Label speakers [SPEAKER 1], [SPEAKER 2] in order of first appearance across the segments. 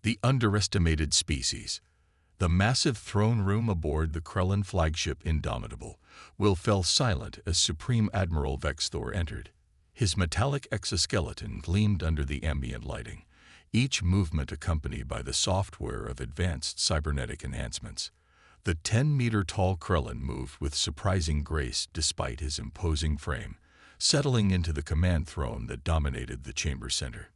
[SPEAKER 1] The underestimated species. The massive throne room aboard the Krellin flagship Indomitable fell silent as Supreme Admiral Vexthor entered. His metallic exoskeleton gleamed under the ambient lighting, each movement accompanied by the software of advanced cybernetic enhancements. The 10-meter-tall Krellin moved with surprising grace despite his imposing frame, settling into the command throne that dominated the chamber center.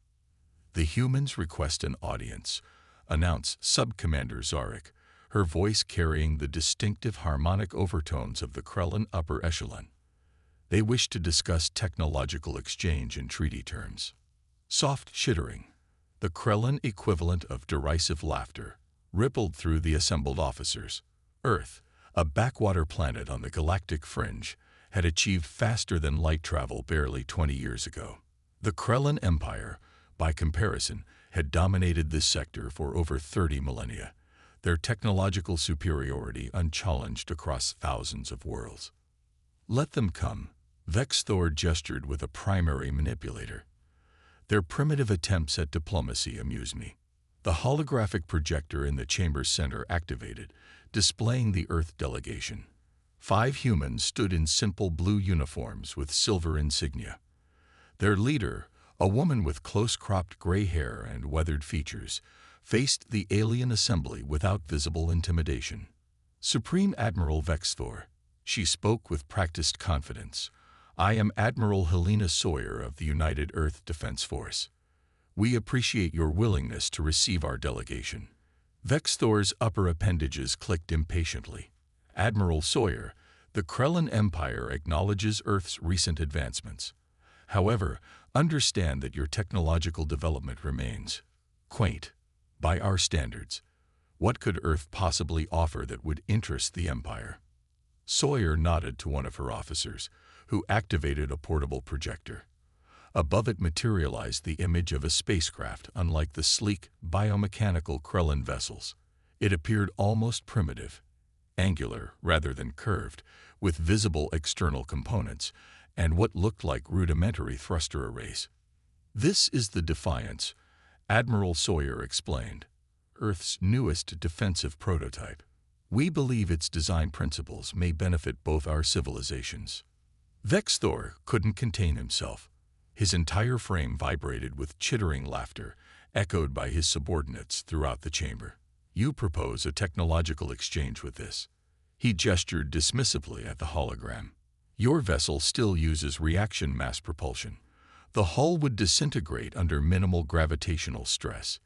[SPEAKER 1] "The humans request an audience," announced Sub-Commander Zarek, her voice carrying the distinctive harmonic overtones of the Krellin upper echelon. "They wish to discuss technological exchange in treaty terms." Soft chittering, the Krellin equivalent of derisive laughter, rippled through the assembled officers. Earth, a backwater planet on the galactic fringe, had achieved faster-than-light travel barely 20 years ago. The Krellin Empire, by comparison, had dominated this sector for over 30 millennia, their technological superiority unchallenged across thousands of worlds. "Let them come," Vexthor gestured with a primary manipulator. "Their primitive attempts at diplomacy amuse me." The holographic projector in the chamber's center activated, displaying the Earth delegation. 5 humans stood in simple blue uniforms with silver insignia. Their leader, a woman with close-cropped gray hair and weathered features, faced the alien assembly without visible intimidation. "Supreme Admiral Vexthor," she spoke with practiced confidence, "I am Admiral Helena Sawyer of the United Earth Defense Force. We appreciate your willingness to receive our delegation." Vexthor's upper appendages clicked impatiently. "Admiral Sawyer, the Krellin Empire acknowledges Earth's recent advancements. However, understand that your technological development remains quaint by our standards. What could Earth possibly offer that would interest the Empire?" Sawyer nodded to one of her officers, who activated a portable projector. Above it materialized the image of a spacecraft unlike the sleek, biomechanical Krellin vessels. It appeared almost primitive, angular rather than curved, with visible external components and what looked like rudimentary thruster arrays. "This is the Defiance," Admiral Sawyer explained, "Earth's newest defensive prototype. We believe its design principles may benefit both our civilizations." Vexthor couldn't contain himself. His entire frame vibrated with chittering laughter, echoed by his subordinates throughout the chamber. "You propose a technological exchange with this?" He gestured dismissively at the hologram. "Your vessel still uses reaction mass propulsion. The hull would disintegrate under minimal gravitational stress.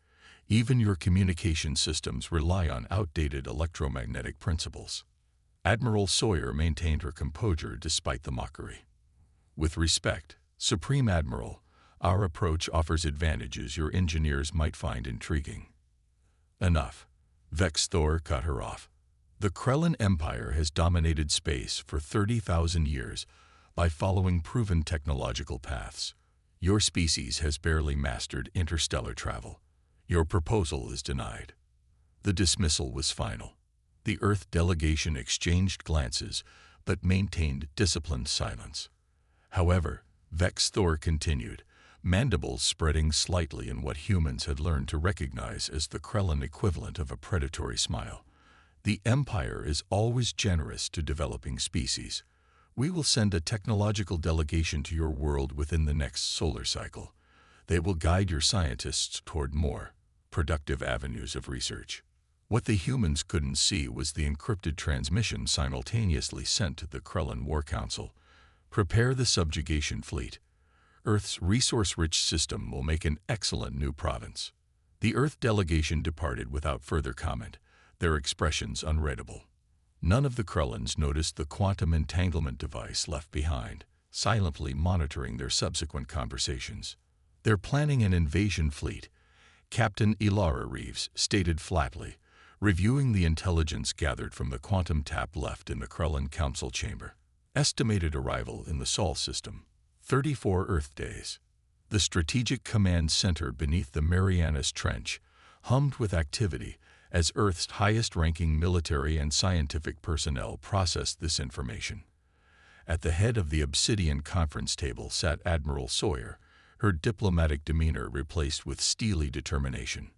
[SPEAKER 1] Even your communication systems rely on outdated electromagnetic principles." Admiral Sawyer maintained her composure despite the mockery. "With respect, Supreme Admiral, our approach offers advantages your engineers might find intriguing." "Enough," Vexthor cut her off. "The Krellin Empire has dominated space for 30,000 years by following proven technological paths. Your species has barely mastered interstellar travel. Your proposal is denied." The dismissal was final. The Earth delegation exchanged glances but maintained disciplined silence. However, Vexthor continued, mandibles spreading slightly in what humans had learned to recognize as the Krellin equivalent of a predatory smile. "The Empire is always generous to developing species. We will send a technological delegation to your world within the next solar cycle. They will guide your scientists toward more productive avenues of research." What the humans couldn't see was the encrypted transmission simultaneously sent to the Krellin War Council. "Prepare the subjugation fleet. Earth's resource-rich system will make an excellent new province." The Earth delegation departed without further comment, their expressions unreadable. None of the Krellins noticed the quantum entanglement device left behind, silently monitoring their subsequent conversations. "They're planning an invasion fleet," Captain Ilara Reeves stated flatly, reviewing the intelligence gathered from the quantum tap left in the Krellin Council chamber. "Estimated arrival in the Sol system, 34 Earth days." The Strategic Command Center beneath the Marianas Trench hummed with activity as Earth's highest-ranking military and scientific personnel processed this information. At the head of the obsidian conference table sat Admiral Sawyer, her diplomatic demeanor replaced with steely determination.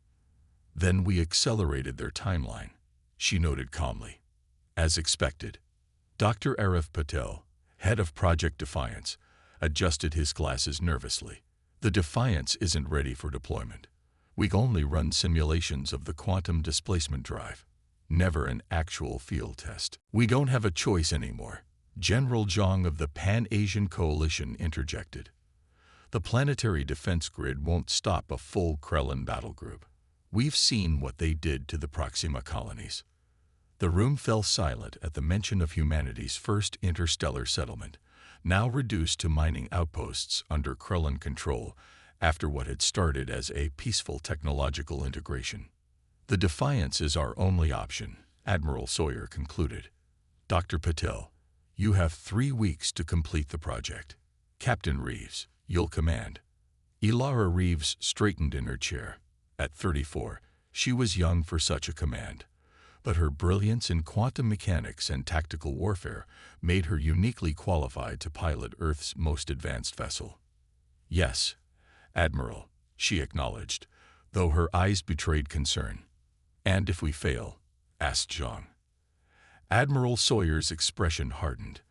[SPEAKER 1] Then we accelerated their timeline, she noted calmly. As expected. Dr. Arif Patel, head of Project Defiance, adjusted his glasses nervously. The Defiance isn't ready for deployment. We only run simulations of the quantum displacement drive, never an actual field test. We don't have a choice anymore, General Zhang of the Pan-Asian Coalition interjected. The planetary defense grid won't stop a full Krellin battle group. We've seen what they did to the Proxima colonies. The room fell silent at the mention of humanity's first interstellar settlement, now reduced to mining outposts under Krellin control after what had started as a peaceful technological integration. The Defiance is our only option, Admiral Sawyer concluded. Dr. Patel, you have 3 weeks to complete the project. Captain Reeves, you'll command. Ilara Reeves straightened in her chair. At 34, she was young for such a command, but her brilliance in quantum mechanics and tactical warfare made her uniquely qualified to pilot Earth's most advanced vessel. Yes, Admiral, she acknowledged, though her eyes betrayed concern. And if we fail? Asked Zhang. Admiral Sawyer's expression hardened.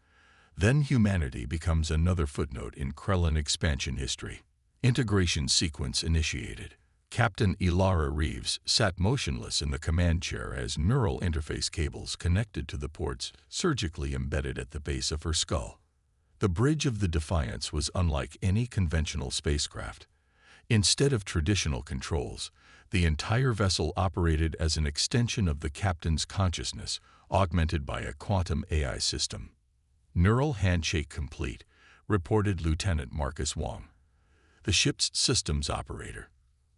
[SPEAKER 1] Then humanity becomes another footnote in Krellin expansion history. Integration sequence initiated. Captain Ilara Reeves sat motionless in the command chair as neural interface cables connected to the ports surgically embedded at the base of her skull. The bridge of the Defiance was unlike any conventional spacecraft. Instead of traditional controls, the entire vessel operated as an extension of the captain's consciousness, augmented by a quantum AI system. Neural handshake complete, reported Lieutenant Marcus Wong, the ship's systems operator.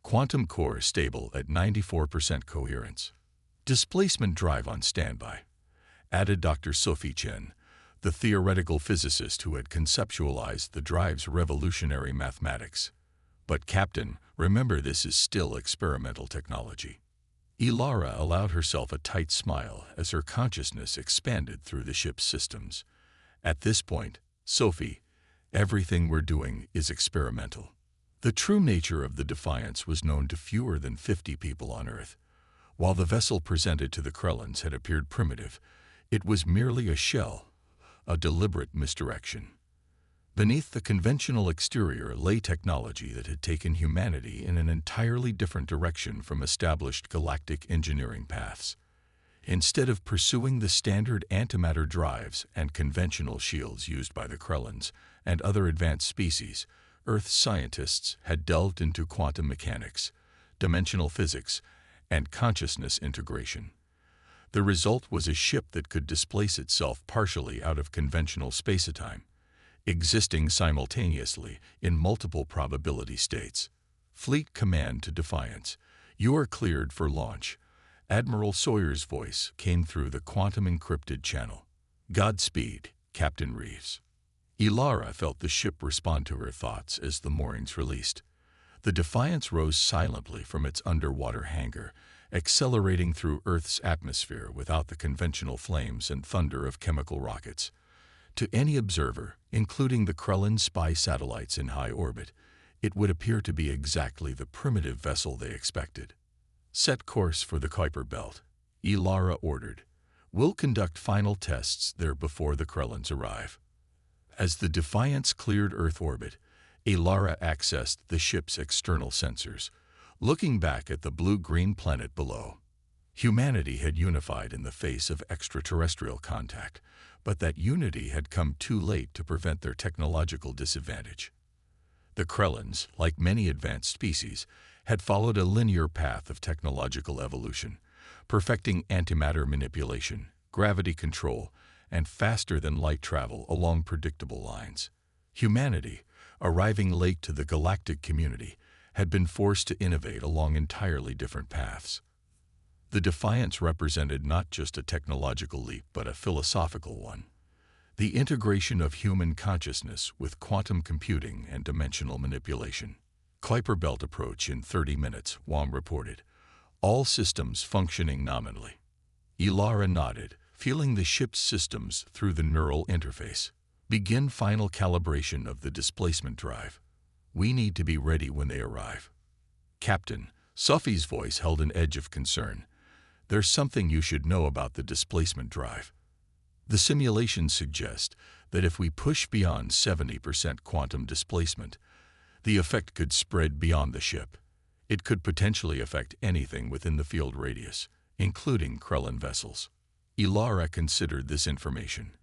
[SPEAKER 1] Quantum core stable at 94% coherence. Displacement drive on standby, added Dr. Sophie Chen, the theoretical physicist who had conceptualized the drive's revolutionary mathematics. But Captain, remember this is still experimental technology. Ilara allowed herself a tight smile as her consciousness expanded through the ship's systems. At this point, Sophie, everything we're doing is experimental. The true nature of the Defiance was known to fewer than 50 people on Earth. While the vessel presented to the Krellins had appeared primitive, it was merely a shell, a deliberate misdirection. Beneath the conventional exterior lay technology that had taken humanity in an entirely different direction from established galactic engineering paths. Instead of pursuing the standard antimatter drives and conventional shields used by the Krellins and other advanced species, Earth's scientists had delved into quantum mechanics, dimensional physics, and consciousness integration. The result was a ship that could displace itself partially out of conventional spacetime, existing simultaneously in multiple probability states. Fleet Command to Defiance, you are cleared for launch. Admiral Sawyer's voice came through the quantum-encrypted channel. Godspeed, Captain Reeves. Ilara felt the ship respond to her thoughts as the moorings released. The Defiance rose silently from its underwater hangar, accelerating through Earth's atmosphere without the conventional flames and thunder of chemical rockets. To any observer, including the Krellin spy satellites in high orbit, it would appear to be exactly the primitive vessel they expected. Set course for the Kuiper Belt, Ilara ordered. We'll conduct final tests there before the Krellins arrive. As the Defiance cleared Earth orbit, Ilara accessed the ship's external sensors, looking back at the blue-green planet below. Humanity had unified in the face of extraterrestrial contact, but that unity had come too late to prevent their technological disadvantage. The Krellins, like many advanced species, had followed a linear path of technological evolution, perfecting antimatter manipulation, gravity control, and faster-than-light travel along predictable lines. Humanity, arriving late to the galactic community, had been forced to innovate along entirely different paths. The Defiance represented not just a technological leap but a philosophical one. The integration of human consciousness with quantum computing and dimensional manipulation. Kuiper Belt approach in 30 minutes, Wong reported. All systems functioning nominally. Ilara nodded, feeling the ship's systems through the neural interface. Begin final calibration of the displacement drive. We need to be ready when they arrive. Captain, Sophie's voice held an edge of concern. "There's something you should know about the displacement drive. The simulations suggest that if we push beyond 70% quantum displacement, the effect could spread beyond the ship. It could potentially affect anything within the field radius, including Krellin vessels." Ilara considered this information.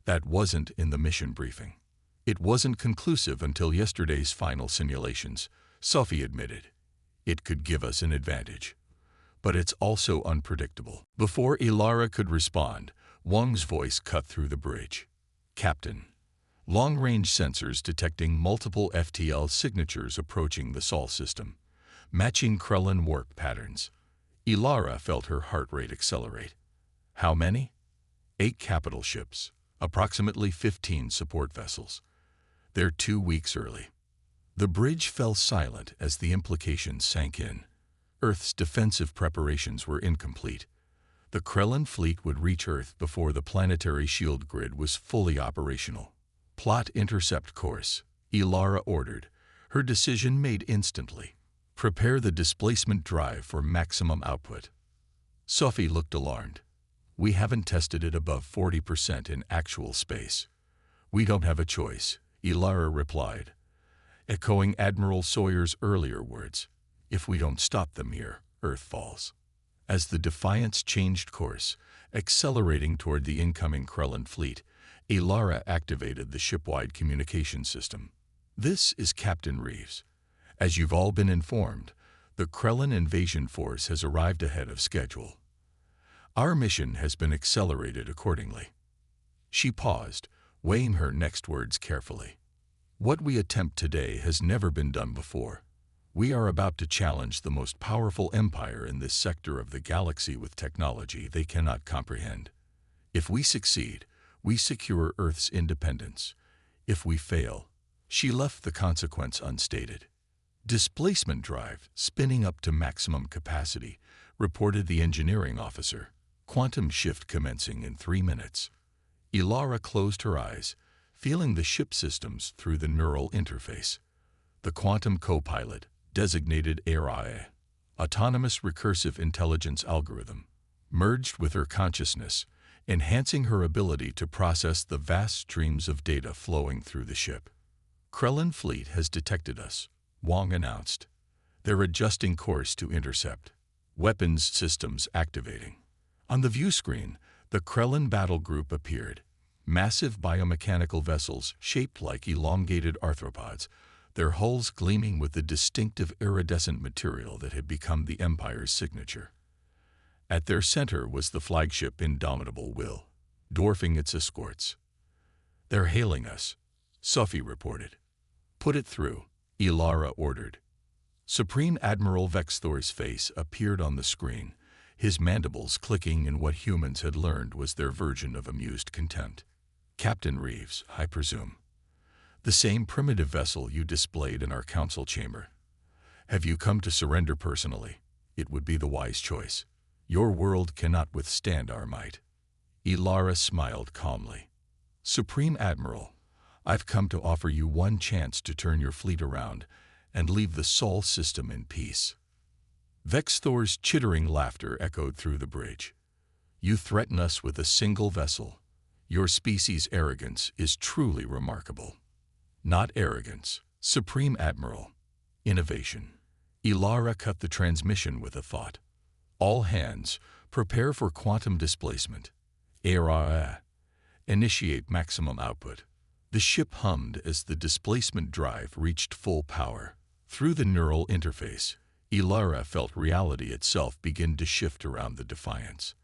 [SPEAKER 1] That wasn't in the mission briefing. It wasn't conclusive until yesterday's final simulations, Sophie admitted. It could give us an advantage. But it's also unpredictable. Before Ilara could respond, Wang's voice cut through the bridge. "Captain, long-range sensors detecting multiple FTL signatures approaching the Sol system, matching Krellin warp patterns." Ilara felt her heart rate accelerate. "How many?" 8 capital ships, approximately 15 support vessels. They're 2 weeks early. The bridge fell silent as the implications sank in. Earth's defensive preparations were incomplete. The Krellin fleet would reach Earth before the planetary shield grid was fully operational. "Plot intercept course," Ilara ordered, her decision made instantly. "Prepare the displacement drive for maximum output." Sophie looked alarmed. "We haven't tested it above 40% in actual space." "We don't have a choice," Ilara replied, echoing Admiral Sawyer's earlier words. "If we don't stop them here, Earth falls." As the Defiance changed course, accelerating toward the incoming Krellin fleet, Ilara activated the shipwide communication system. "This is Captain Reeves. As you've all been informed, the Krellin invasion force has arrived ahead of schedule. Our mission has been accelerated accordingly." She paused, weighing her next words carefully. "What we attempt today has never been done before. We are about to challenge the most powerful empire in this sector of the galaxy with technology they cannot comprehend. If we succeed, we secure Earth's independence. If we fail," she left the consequence unstated. "Displacement drive spinning up to maximum capacity," reported the engineering officer. "Quantum shift commencing in 3 minutes." Ilara closed her eyes, feeling the ship systems through the neural interface. The quantum co-pilot, designated ARIA, Autonomous Recursive Intelligence Algorithm, merged with her consciousness, enhancing her ability to process the vast streams of data flowing through the ship. "Krellin fleet has detected us," Wang announced. "They're adjusting course to intercept. Weapons systems activating." On the view screen, the Krellin battle group appeared. Massive biomechanical vessels shaped like elongated arthropods, their hulls gleaming with the distinctive iridescent material that had become the Empire's signature. At their center was the flagship Indomitable Will, dwarfing its escorts. "They're hailing us," Sophie reported. "Put it through," Ilara ordered. Supreme Admiral Vexthor's face appeared on the screen, his mandibles clicking in what humans had learned was their version of amused contempt. "Captain Reeves, I presume. The same primitive vessel you displayed in our council chamber. Have you come to surrender personally? It would be the wise choice. Your world cannot withstand our might." Ilara smiled calmly. "Supreme Admiral, I've come to offer you one chance to turn your fleet around and leave the Sol system in peace." Vexthor's chittering laughter echoed through the bridge. "You threaten us with a single vessel. Your species' arrogance is truly remarkable." "Not arrogance, Supreme Admiral. Innovation." Ilara cut the transmission with a thought. "All hands, prepare for quantum displacement. ARA. Initiate maximum output." The ship hummed as the displacement drive reached full power. Through the neural interface, Ilara felt reality itself begin to shift around the Defiance.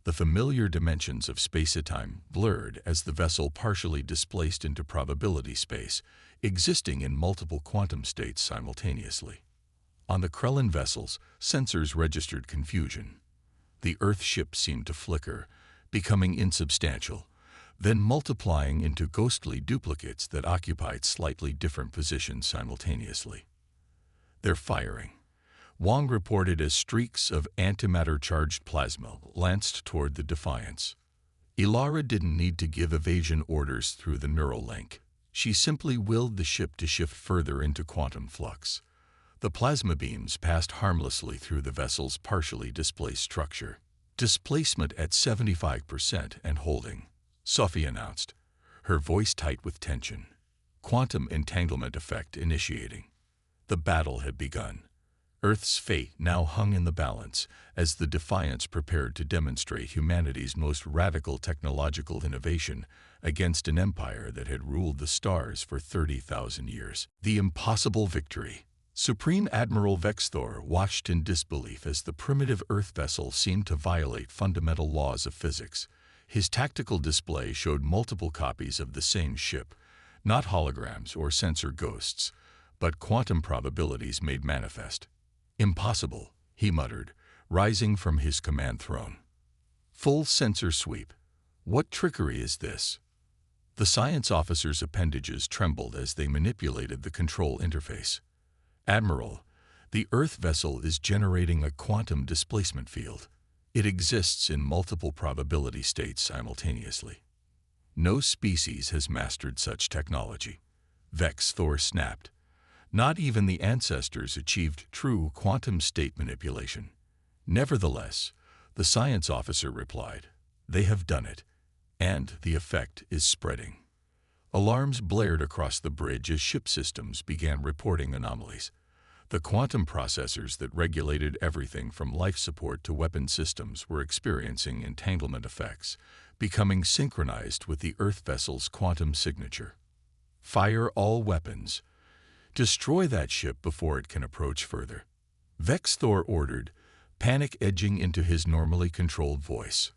[SPEAKER 1] The familiar dimensions of space-time blurred as the vessel partially displaced into probability space, existing in multiple quantum states simultaneously. On the Krellin vessels, sensors registered confusion. The Earth ship seemed to flicker, becoming insubstantial, then multiplying into ghostly duplicates that occupied slightly different positions simultaneously. "They're firing," Wang reported as streaks of antimatter-charged plasma lanced toward the Defiance. Ilara didn't need to give evasion orders through the neural link. She simply willed the ship to shift further into quantum flux. The plasma beams passed harmlessly through the vessel's partially displaced structure. Displacement at 75% and holding, Sophie announced, her voice tight with tension. Quantum entanglement effect initiating. The battle had begun. Earth's fate now hung in the balance as the Defiance prepared to demonstrate humanity's most radical technological innovation against an empire that had ruled the stars for 30,000 years. The impossible victory. Supreme Admiral Vexthor watched in disbelief as the primitive Earth vessel seemed to violate fundamental laws of physics. His tactical display showed multiple copies of the same ship, not holograms or sensor ghosts, but quantum probabilities made manifest. "Impossible," he muttered, rising from his command throne. "Full sensor sweep. What trickery is this?" The science officer's appendages trembled as they manipulated the control interface. "Admiral, the Earth vessel is generating a quantum displacement field. It exists in multiple probability states simultaneously. No species has mastered such technology." Vexthor snapped. "Not even the ancestors achieved true quantum state manipulation." "Nevertheless," the science officer replied, "they have done it, and the effect is spreading." Alarms blared across the bridge as ship systems began reporting anomalies. The quantum processors that regulated everything from life support to weapon systems were experiencing entanglement effects, becoming synchronized with the Earth vessel's quantum signature. "Fire all weapons. Destroy that ship before it can approach further," Vexthor ordered, panic edging into his normally controlled voice.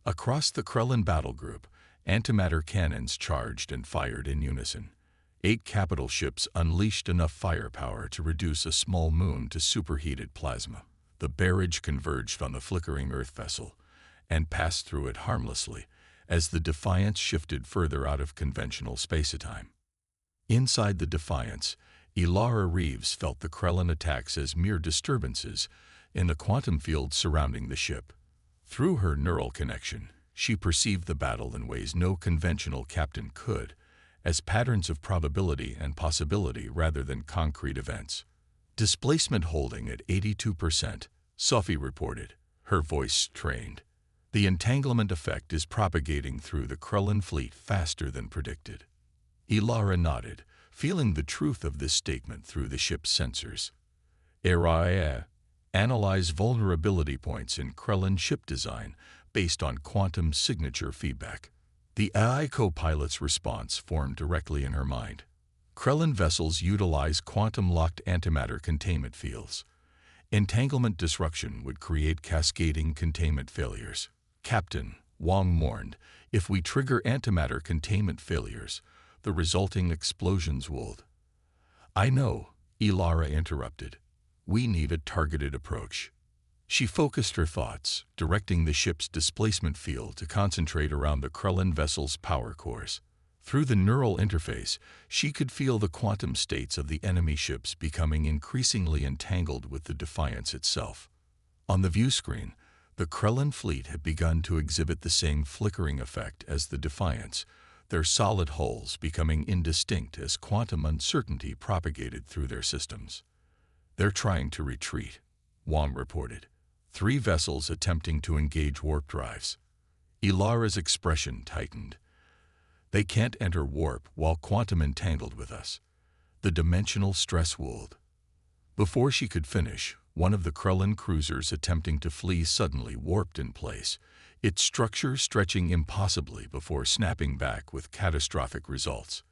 [SPEAKER 1] Across the Krellin battle group, antimatter cannons charged and fired in unison. 8 capital ships unleashed enough firepower to reduce a small moon to superheated plasma. The barrage converged on the flickering Earth vessel and passed through it harmlessly as the Defiance shifted further out of conventional spacetime. Inside the Defiance, Ilara Reeves felt the Krellin attacks as mere disturbances in the quantum field surrounding the ship. Through her neural connection, she perceived the battle in ways no conventional captain could, as patterns of probability and possibility rather than concrete events. "Displacement holding at 82%, Sophie reported, her voice strained. "The entanglement effect is propagating through the Krellin fleet faster than predicted." Ilara nodded, feeling the truth of this statement through the ship's sensors. "Araya, analyze vulnerability points in Krellin ship design based on quantum signature feedback." The AI co-pilot's response formed directly in her mind. Krellin vessels utilize quantum-locked antimatter containment fields. Entanglement disruption would create cascading containment failures. "Captain," Wong mourned, "if we trigger antimatter containment failures, the resulting explosions would—" "I know," Ilara interrupted. "We need a targeted approach." She focused her thoughts, directing the ship's displacement field to concentrate around the Krellin vessel's power cores. Through the neural interface, she could feel the quantum states of the enemy ships becoming increasingly entangled with the Defiance itself. On the view screen, the Krellin fleet had begun to exhibit the same flickering effect as the Defiance, their solid hulls becoming indistinct as quantum uncertainty propagated through their systems. "They're trying to retreat," Wong reported. 3 vessels attempting to engage warp drives. Ilara's expression tightened. "They can't enter warp while quantum entangled with us. The dimensional stress would—" Before she could finish, one of the Krellin cruisers attempting to flee suddenly warped in place, its structure stretching impossibly before snapping back with catastrophic results.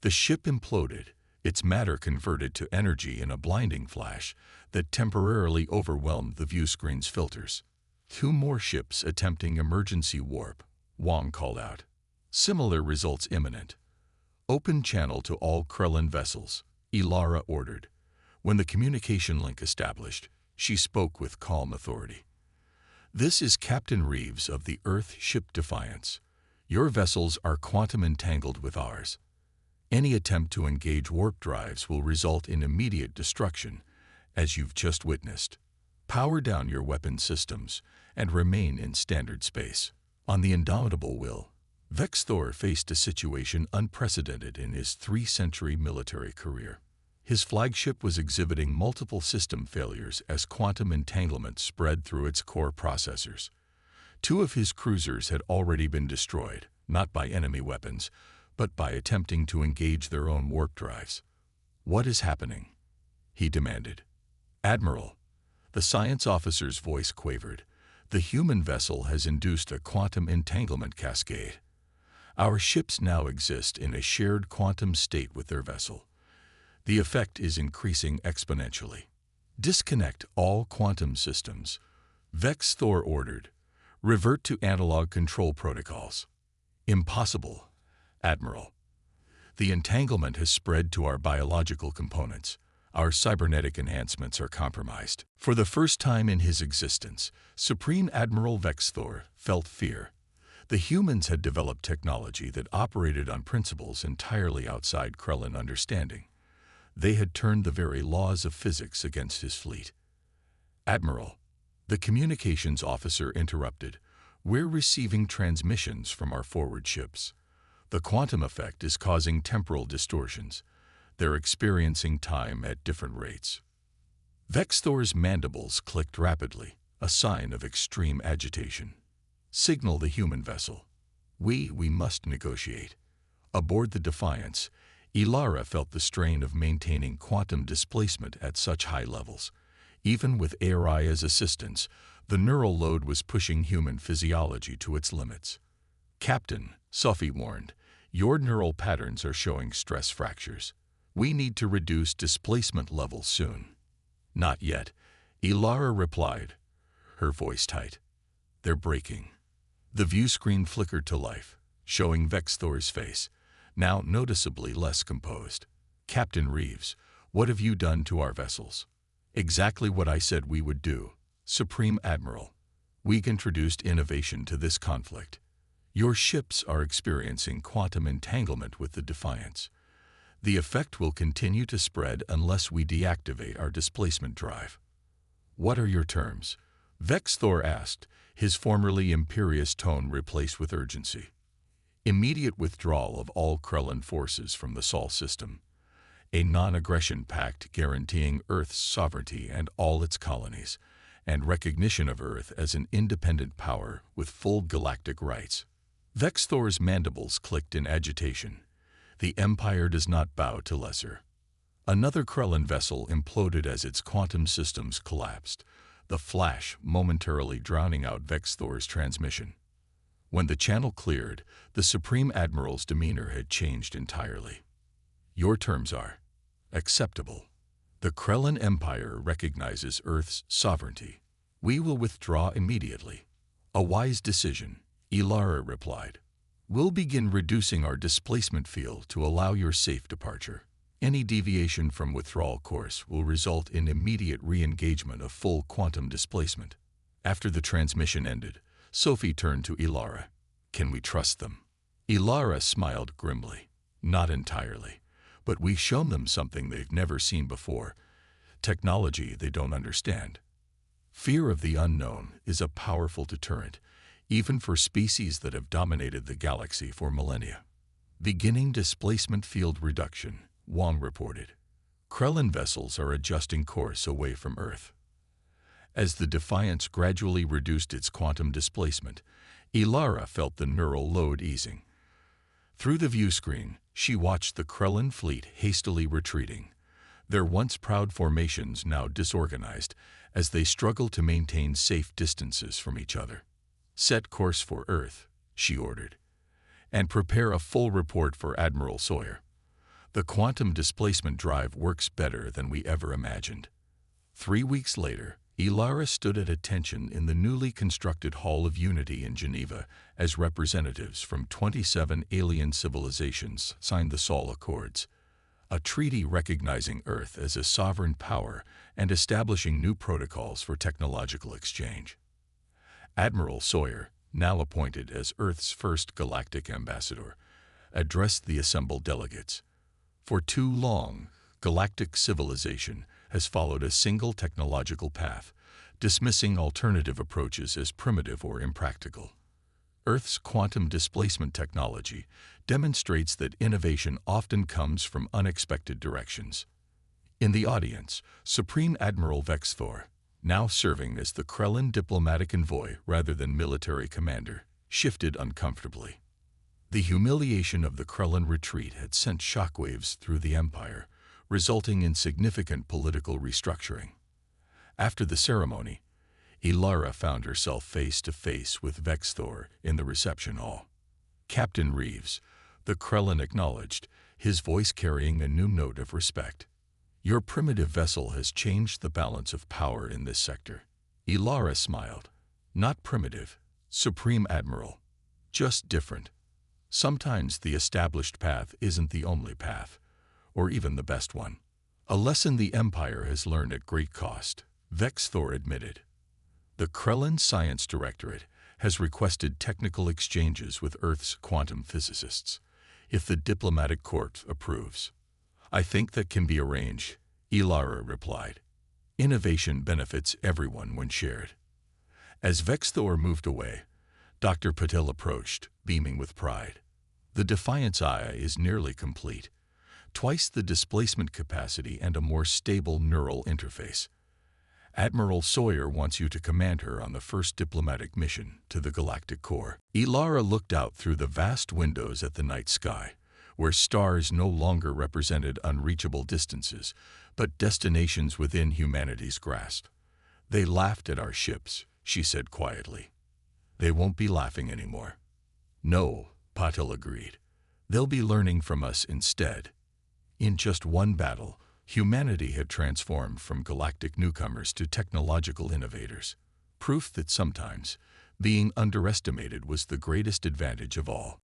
[SPEAKER 1] The ship imploded, its matter converted to energy in a blinding flash that temporarily overwhelmed the view screen's filters. 2 more ships attempting emergency warp, Wong called out. "Similar results imminent. Open channel to all Krellin vessels," Ilara ordered. When the communication link established, she spoke with calm authority. "This is Captain Reeves of the Earth ship Defiance. Your vessels are quantum entangled with ours. Any attempt to engage warp drives will result in immediate destruction, as you've just witnessed. Power down your weapon systems and remain in standard space." On the Indomitable Will, Vexthor faced a situation unprecedented in his 3-century military career. His flagship was exhibiting multiple system failures as quantum entanglement spread through its core processors. Two of his cruisers had already been destroyed, not by enemy weapons, but by attempting to engage their own warp drives. "What is happening?" he demanded. "Admiral," the science officer's voice quavered, "the human vessel has induced a quantum entanglement cascade. Our ships now exist in a shared quantum state with their vessel. The effect is increasing exponentially. Disconnect all quantum systems." Vex Thor ordered. "Revert to analog control protocols." "Impossible, Admiral. The entanglement has spread to our biological components. Our cybernetic enhancements are compromised." For the first time in his existence, Supreme Admiral Vex Thor felt fear. The humans had developed technology that operated on principles entirely outside Krellan understanding. They had turned the very laws of physics against his fleet. "Admiral," the communications officer interrupted, "we're receiving transmissions from our forward ships. The quantum effect is causing temporal distortions. They're experiencing time at different rates." Vex Thor's mandibles clicked rapidly, a sign of extreme agitation. "Signal the human vessel. We must negotiate." Aboard the Defiance, Ilara felt the strain of maintaining quantum displacement at such high levels. Even with ARI as assistance, the neural load was pushing human physiology to its limits. "Captain," Sophie warned, "your neural patterns are showing stress fractures. We need to reduce displacement levels soon." "Not yet," Ilara replied, her voice tight. "They're breaking." The view screen flickered to life, showing Vex Thor's face, now noticeably less composed. "Captain Reeves, what have you done to our vessels?" "Exactly what I said we would do, Supreme Admiral. We've introduced innovation to this conflict. Your ships are experiencing quantum entanglement with the Defiance. The effect will continue to spread unless we deactivate our displacement drive." "What are your terms?" Vex Thor asked, his formerly imperious tone replaced with urgency. "Immediate withdrawal of all Krellan forces from the Sol system. A non-aggression pact guaranteeing Earth's sovereignty and all its colonies, and recognition of Earth as an independent power with full galactic rights." Vex Thor's mandibles clicked in agitation. "The Empire does not bow to lesser." Another Krellan vessel imploded as its quantum systems collapsed, the flash momentarily drowning out Vex Thor's transmission. When the channel cleared, the Supreme Admiral's demeanor had changed entirely. "Your terms are acceptable. The Krellan Empire recognizes Earth's sovereignty. We will withdraw immediately." "A wise decision," Ilara replied. "We'll begin reducing our displacement field to allow your safe departure. Any deviation from withdrawal course will result in immediate re-engagement of full quantum displacement." After the transmission ended, Sophie turned to Ilara. "Can we trust them?" Ilara smiled grimly. "Not entirely, but we've shown them something they've never seen before, technology they don't understand. Fear of the unknown is a powerful deterrent, even for species that have dominated the galaxy for millennia." "Beginning displacement field reduction," Wong reported. "Krellan vessels are adjusting course away from Earth." As the Defiance gradually reduced its quantum displacement, Ilara felt the neural load easing. Through the view screen, she watched the Krellan fleet hastily retreating, their once proud formations now disorganized as they struggled to maintain safe distances from each other. "Set course for Earth," she ordered, "and prepare a full report for Admiral Sawyer. The quantum displacement drive works better than we ever imagined." 3 weeks later, Ilara stood at attention in the newly constructed Hall of Unity in Geneva as representatives from 27 alien civilizations signed the Sol Accords, a treaty recognizing Earth as a sovereign power and establishing new protocols for technological exchange. Admiral Sawyer, now appointed as Earth's first galactic ambassador, addressed the assembled delegates. "For too long, galactic civilization has followed a single technological path, dismissing alternative approaches as primitive or impractical. Earth's quantum displacement technology demonstrates that innovation often comes from unexpected directions. In the audience, Supreme Admiral Vexthor, now serving as the Krellin diplomatic envoy rather than military commander, shifted uncomfortably. The humiliation of the Krellin retreat had sent shockwaves through the Empire, resulting in significant political restructuring. After the ceremony, Ilara found herself face to face with Vexthor in the reception hall. "Captain Reeves," the Krellin acknowledged, his voice carrying a new note of respect. "Your primitive vessel has changed the balance of power in this sector." Ilara smiled. "Not primitive, Supreme Admiral. Just different. Sometimes the established path isn't the only path, or even the best one." "A lesson the Empire has learned at great cost," Vexthor admitted. "The Krellin Science Directorate has requested technical exchanges with Earth's quantum physicists, if the diplomatic corps approves." "I think that can be arranged," Ilara replied. "Innovation benefits everyone when shared." As Vexthor moved away, Dr. Patel approached, beaming with pride. "The Defiance Eye is nearly complete. Twice the displacement capacity and a more stable neural interface. Admiral Sawyer wants you to command her on the first diplomatic mission to the Galactic core." Ilara looked out through the vast windows at the night sky, where stars no longer represented unreachable distances, but destinations within humanity's grasp. "They laughed at our ships," she said quietly. "They won't be laughing anymore." "No," Patel agreed. "They'll be learning from us instead." In just one battle, humanity had transformed from galactic newcomers to technological innovators. Proof that sometimes being underestimated was the greatest advantage of all.